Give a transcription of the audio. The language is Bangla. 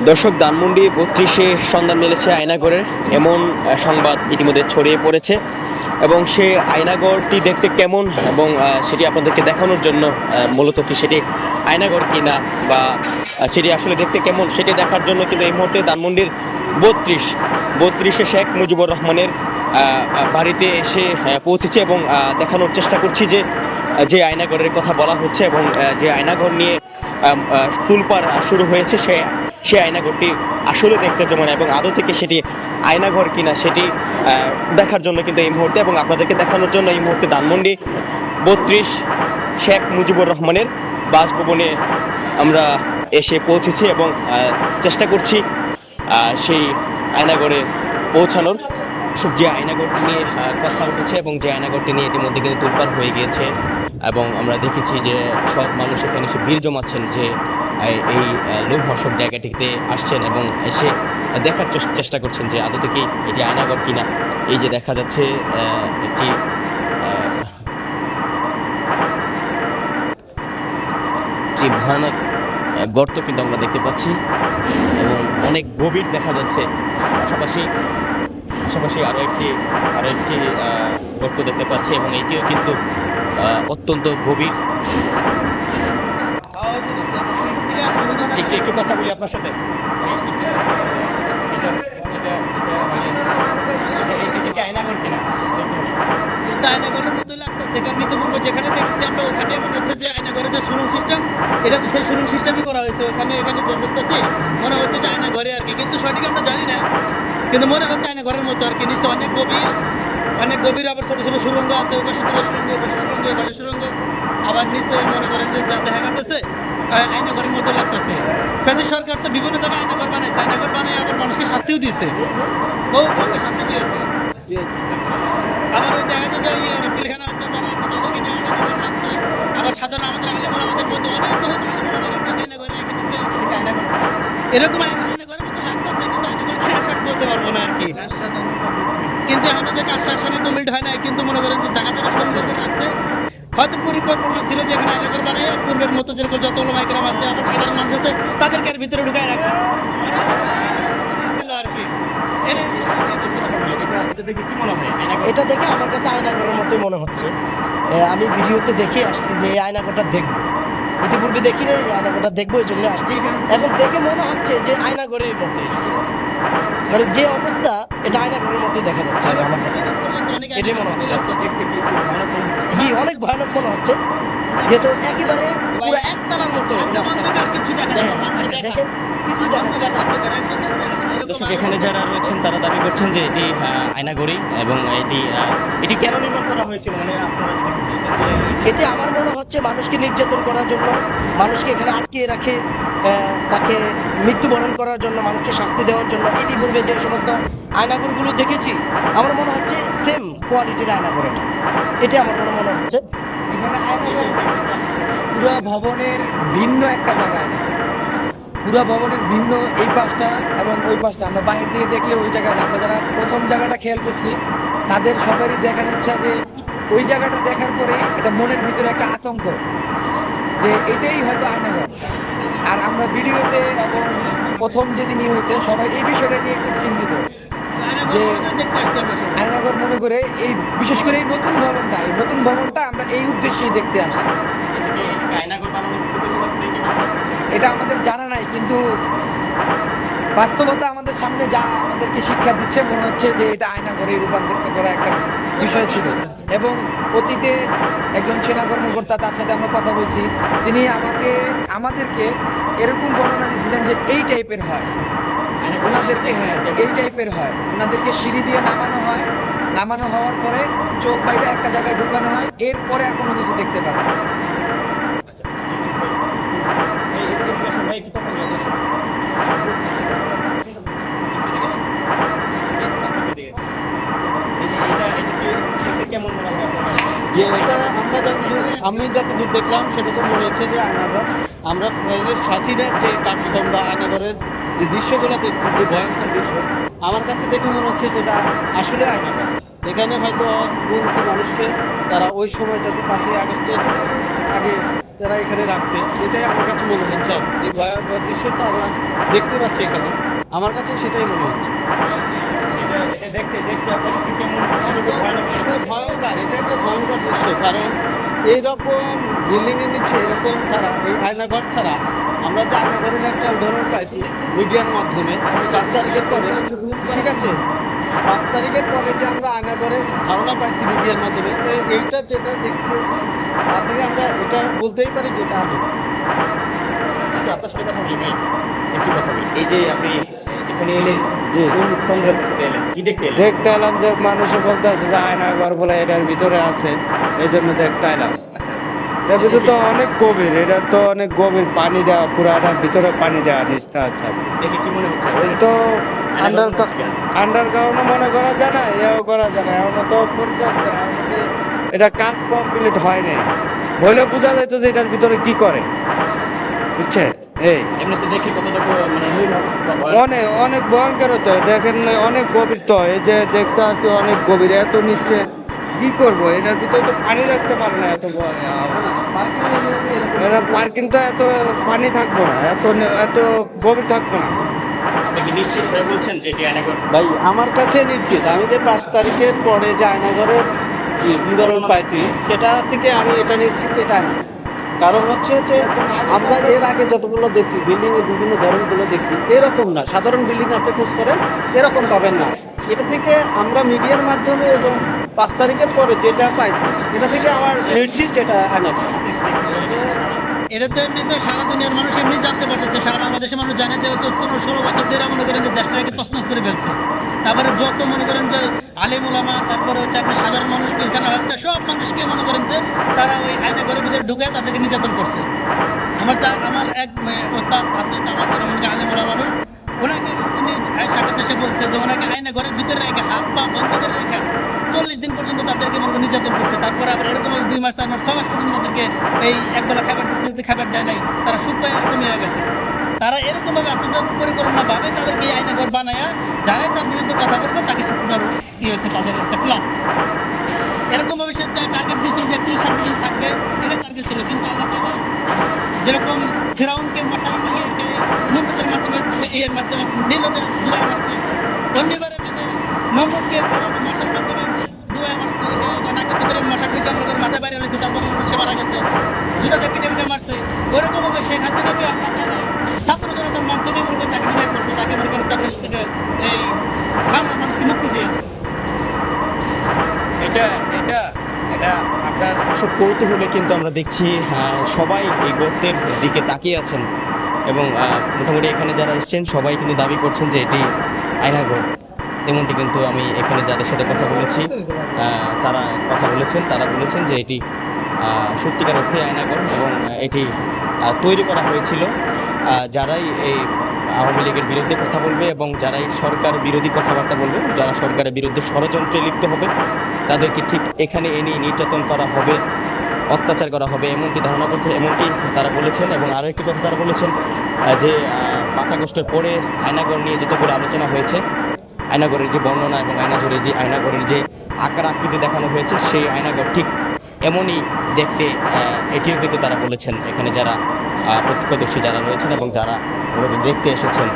দর্শক, ধানমন্ডি ৩২-এ সন্ধান মিলেছে আয়নাগরের, এমন সংবাদ ইতিমধ্যে ছড়িয়ে পড়েছে এবং সে আয়নাগরটি দেখতে কেমন এবং সেটি আপনাদেরকে দেখানোর জন্য মূলত কি সেটি আয়নাগর কিনা বা সেটি আসলে দেখতে কেমন সেটি দেখার জন্য কিন্তু এই মুহূর্তে ধানমন্ডির ৩২-এ শেখ মুজিবুর রহমানের বাড়িতে এসে পৌঁছেছে এবং দেখানোর চেষ্টা করছি যে যে আয়নাগরের কথা বলা হচ্ছে এবং যে আয়নাগর নিয়ে তুলপাড় শুরু হয়েছে সে আয়নাঘরটি আসলে দেখতে কেমন এবং আদৌ থেকে সেটি আয়নাঘর কিনা সেটি দেখার জন্য কিন্তু এই মুহূর্তে এবং আপনাদেরকে দেখানোর জন্য এই মুহূর্তে ধানমন্ডি ৩২ শেখ মুজিবুর রহমানের বাসভবনে আমরা এসে পৌঁছেছি এবং চেষ্টা করছি সেই আয়নাঘরে পৌঁছানোর। যে আয়নাঘরটি নিয়ে কথা উঠেছে এবং যে আয়নাঘরটি নিয়ে ইতিমধ্যে কিন্তু তোলপাড় হয়ে গিয়েছে এবং আমরা দেখেছি যে সব মানুষ এখানে এসে ভিড় জমাচ্ছেন যে এই লোমহর্ষক জায়গাটিতে আসছেন এবং এসে দেখার চেষ্টা করছেন যে আদৌ কি এটি আয়নাঘর কিনা। এই যে দেখা যাচ্ছে একটি ভয়ানক গর্ত কিন্তু আমরা দেখতে পাচ্ছি এবং অনেক গভীর দেখা যাচ্ছে। পাশাপাশি আরও একটি গর্ত দেখতে পাচ্ছি এবং এটিও কিন্তু অত্যন্ত গভীর। একটু কথা বলি আপনার সাথে। আয়নাঘরের মতোই লাগতেছে, কারণ ইতিপূর্বে যেখানে দেখছি আমরা ওখানে মনে হচ্ছে যে আয়নাঘরের যে সুরং সিস্টেম, এটা তো সেই সুরং সিস্টেমই করা হয়েছে। এখানে দেখতেছি মনে হচ্ছে যে আয়নাঘরে আর কি, কিন্তু সঠিক আমরা জানি না, কিন্তু মনে হচ্ছে আয়নাঘরের মতো আর কি। নিচে অনেক গভীর, আবার ছোট ছোট সুরঙ্গ আছে, ওই পাশে দুটো সুরঙ্গ, ওই পাশে সুরঙ্গ, আবার নিচে মনে করেন যে যা দেখা যাচ্ছে আয়নাঘরের মতো লাগতেছে। ফেজি সরকার তো বিভিন্ন জায়গায় আয়নাঘর বানাইছে, আয়নাঘর বানাই আবার মানুষকে শাস্তিও দিচ্ছে, বহু শাস্তি দিয়েছে। আবার ওই দেখা যায় যে পিলখানা হত্যা যারা আছে তাদেরকে নিয়ে আয়নাঘর রাখছে, আবার সাধারণ আমাদের মতো অনেক বহুত আয়নাঘরে রেখে দিচ্ছে। এরকম আয়নাঘরের মতো লাগতেছে, কিন্তু আয়নাঘর খেয়ে বলতে পারবো না আর কি। কিন্তু এখন ওদের কাজ শাসনে কমপ্লিট হয় নাই, কিন্তু মনে করেন যে জায়গা সুরঙ্গ করে রাখছে। হয়তো পরিকল্পনা ছিল যে এখানে আয়নাঘর বানাই পূর্বের মতো যেরকম যত ওলামায়ে আছে, আবার সাধারণ মানুষ আছে তাদেরকে আর ভিতরে ঢুকায় রাখা আর কি। এটা দেখে আমার কাছে আয়নাঘরের মতোই মনে হচ্ছে। আমি ভিডিওতে দেখে আসছি যে এই আয়নাঘরটা দেখবো, ইতিপূর্বে দেখি না, এই আয়নাঘরটা দেখবো এই জন্য আসছি। এখন দেখে মনে হচ্ছে যে আয়নাঘরের মতোই, মানে যে অবস্থা এটা আয়নাঘরের মতোই দেখা যাচ্ছে আমার কাছে, এটাই মনে হচ্ছে। জি, অনেক ভয়ানক মনে হচ্ছে, যেহেতু একেবারে পুরো একতলার মতো। দেখেন দর্শক, এখানে যারা রয়েছেন তারা দাবি করছেন যে এটি আয়নাঘরই এবং এটি কেন নির্মাণ করা হয়েছিল, মানে আপনারা এটি আমার মনে হচ্ছে মানুষকে নির্যাতন করার জন্য, মানুষকে এখানে আটকিয়ে রাখে, তাকে মৃত্যুবরণ করার জন্য, মানুষকে শাস্তি দেওয়ার জন্য। ইতিপূর্বে যে সমস্ত আয়নাঘরগুলো দেখেছি আমার মনে হচ্ছে সেম কোয়ালিটির আয়নাঘর এটা আমার মনে হচ্ছে। এখানে আয়নাঘর পুরো ভবনের ভিন্ন একটা জায়গায় না, পুরো ভবনের ভিন্ন এই পাশটা এবং ওই পাশটা। আমরা বাইরে থেকে দেখলে ওই জায়গায়, আমরা যারা প্রথম জায়গাটা খেয়াল করছি তাদের সবারই দেখার ইচ্ছা যে ওই জায়গাটা দেখার পরে এটা মনের ভিতরে একটা আতঙ্ক যে এটাই হয়তো আয়নাঘর। আর আমরা ভিডিওতে এবং প্রথম যেদিনই হয়েছে সবাই এই বিষয়টা নিয়ে খুব চিন্তিত যে আয়নাঘর মনে করে, এই বিশেষ করে এই নতুন ভবনটা আমরা এই উদ্দেশ্যেই দেখতে আসছি। এটা আমাদের জানা নাই, কিন্তু বাস্তবতা আমাদের সামনে যা আমাদেরকে শিক্ষা দিচ্ছে মনে হচ্ছে যে এটা আয়নাঘরে রূপান্তরিত করা একটা বিষয় ছিল। এবং অতীতে একজন সেনা কর্মকর্তা, তার সাথে আমরা কথা বলছি, তিনি আমাদেরকে এরকম বর্ণনা দিয়েছিলেন যে এই টাইপের হয় ওনাদেরকে, এই টাইপের হয় ওনাদেরকে সিঁড়ি দিয়ে নামানো হওয়ার পরে চোখ বাইরে একটা জায়গায় ঢুকানো হয়, এরপরে আর কোনো কিছু দেখতে পারে না। যে এটা আমি যতদূর দেখলাম সেটা তো মনে হচ্ছে যে আয়নাঘর। আমরা হাসিনার যে কার্যক্রম বা আয়নাঘরের যে দৃশ্যগুলো দেখছি, যে ভয়ঙ্কর দৃশ্য, আমার কাছে দেখে মনে হচ্ছে যে এটা আসলে আয়নাঘর। এখানে হয়তো বহু মানুষকে তারা ওই সময়টাতে 5ই আগস্টের আগে তারা এখানে রাখছে, এটাই আমার কাছে মনে হচ্ছে। যে ভয়াবহ দৃশ্যটা আমরা দেখতে পাচ্ছি এখানে, আমার কাছে সেটাই মনে হচ্ছে। দেখতে দেখতে আপনার কাছে কেমন এটা ভয়ঙ্কর, এটা একটা ভয়ঙ্কর দৃশ্য। কারণ এইরকম বিল্ডিংয়ের নিচে এরকম ছাড়া, এই আয়নাঘর ছাড়া আমরা যে আয়নাঘরের একটা উদাহরণ পাইছি মিডিয়ার মাধ্যমে 5 তারিখের পরে, ঠিক আছে, 5 তারিখের পরে যে আমরা আয়নাঘরের ধারণা পাইছি মিডিয়ার মাধ্যমে, তো এইটা যেটা দেখতেছি তার থেকে আমরা এটা বলতেই পারি যেটা আগে। একটু আপনার সাথে কথা বলি ভাই, একটু কথা বলি। এই যে আপনি এখানে এলেন, জি। কোন সংগ্রাম থেকে এলেন, কি দেখতে এলেন? দেখতে এলাম যে মানুষে বলতেছে যে আয়নাঘর বলে এটার ভিতরে আছে, এই জন্য দেখতে এলাম। আচ্ছা, আচ্ছা। এর ভিতরে তো অনেক গভীর, এটা তো অনেক গভীর, পানি দেওয়া, পুরাটা ভিতরে পানি দেওয়া নিচটা আছে। দেখে কি মনে হচ্ছে? এই তো আন্ডারগ্রাউন্ড মনে করা যায় না, এও করা যায় না, এখনো তো পরিত্যক্ত, এখনো তো এটা কাজ কমপ্লিট হয় নাই, হইলে বোঝা যাইতো যে এটার ভিতরে কি করে, বুঝছেন? এই এমনিতে দেখে কতটুকু মানে মূল অনেক অনেক ভয়ঙ্কর তো, দেখেন না, অনেক গভীর তো, এই যে দেখতে আছি অনেক গভীর, এত নিচ্ছে কি করবো, এটার ভিতরে তো পানি রাখতে পারে না, এত পার্কিং এরিয়াতে এরকম এটা পার্কিং তো এত পানি থাকবো না, এত এত গভীর থাকবো না। আপনি কি নিশ্চিত হয়ে বলছেন যে এটি আয়নাঘর? ভাই আমার কাছে নিশ্চিত, আমি যে 5 তারিখের পরে যে আয়নাঘরের বিবরণ পাইছি সেটা থেকে আমি এটা নিশ্চিত এটা আমি। কারণ হচ্ছে যে আমরা এর আগে যতগুলো দেখছি বিল্ডিং এর বিভিন্ন ধরনগুলো দেখছি, এরকম না। সাধারণ বিল্ডিং আপনি খোঁজ করেন এরকম পাবেন না। এটা থেকে আমরা মিডিয়ার মাধ্যমে এবং 5 তারিখের পরে যেটা পাইছি এটা থেকে আমার নিশ্চিত যেটা আয়নাঘর। এটা তো এমনি তো সারা দুনিয়ার মানুষ এমনি জানতে পারতেছে, সারা বাংলাদেশের মানুষ জানে যে 15-16 বছর ধরে মনে করেন যে দেশটাকে তছনছ করে ফেলছে। তারপরে যত মনে করেন যে আলেম ওলামা, তারপরে হচ্ছে আপনি সাধারণ মানুষ, পিলখানা হত্যা, সব মানুষকে মনে করেন যে তারা ওই আয়নাঘরের ভিতরে ঢুকে তাদেরকে নির্যাতন করছে। আমার এক ওস্তাদ আছে, আমাদের আলেম ওলামা মানুষ, ওনাকে উনি সাক্ষাৎ এসে বলছে যে ওনাকে আয়নাঘরের ভিতরে রেখে হাত পা বন্ধ করে রেখে 40 দিন পর্যন্ত তাদেরকে মনে করেন নির্যাতন করছে। তারপরে আবার এরকম 2 মাস 4 মাস 6 মাস পর্যন্ত তাদেরকে এই একবেলা খাবার দিচ্ছে, খাবার দেয় নাই, তারা সুপায় এরকমই হয়ে গেছে। তারা এরকমভাবে আস্তে আস্তে পরিকল্পনাভাবে তাদেরকে এই আয়নাঘর বানায়া যারাই তার বিরুদ্ধে কথা বলবে তাকে শাস্তি দেওয়ার কি হয়েছে তাদের একটা প্ল্যান। এরকমভাবে সে টার্গেট দিয়েছিল যে 7 দিন থাকবে, এটা টার্গেট ছিল। কিন্তু আল্লাহ তাআলা যেরকম ফিরাউনকে মশার নমরুদের মাধ্যমে এর মাধ্যমে নীলদের জুলাই মারছে, অন্যবারে নমরুদকে মশার মাধ্যমে জুলাই মারছে, নাকের ভিতরে মশা ঢুকে আমরা মাথায় বাইরে হয়েছে, তারপরে সে মারা গেছে, জুতাতে পিঠে পিঠে মারছে। ওইরকমভাবে শেখ হাসিনাকে আল্লাহ তাআলা ছাত্র জনতার মাধ্যমে মনে করে তাকে বিদায় করছে, তাকে মনে করেন তার দেশ থেকে এই বাংলার মানুষকে মুক্তি দিয়েছে। এটা এটা এটা আপনার সব কৌতূহলে কিন্তু আমরা দেখছি সবাই এই গর্তের দিকে তাকিয়ে আছেন এবং মোটামুটি এখানে যারা এসেছেন সবাই কিন্তু দাবি করছেন যে এটি আয়নাঘর। তেমনটি কিন্তু আমি এখানে যাদের সাথে কথা বলেছি তারা কথা বলেছেন, তারা বলেছেন যে এটি সত্যিকার অর্থে আয়নাঘর এবং এটি তৈরি করা হয়েছিল যারাই এই আওয়ামী লীগের বিরুদ্ধে কথা বলবে এবং যারাই সরকার বিরোধী কথাবার্তা বলবে, যারা সরকারের বিরুদ্ধে ষড়যন্ত্রে লিপ্ত হবে তাদেরকে ঠিক এখানে এনে নির্যাতন করা হবে, অত্যাচার করা হবে, এমনটি ধারণা করছে, এমনটি তারা বলেছেন। এবং আরও একটি কথা তারা বলেছেন যে 5 আগস্টের পরে আয়নাঘর নিয়ে যতগুলো আলোচনা হয়েছে, আয়নাঘরের যে বর্ণনা এবং আয়নাঘরের যে আকার আকৃতি দেখানো হয়েছে সেই আয়নাঘর ঠিক এমনই দেখতে, এটিও কিন্তু তারা বলেছেন এখানে যারা প্রত্যক্ষদর্শী যারা রয়েছেন এবং যারা ওনাদের দেখতে এসেছেন।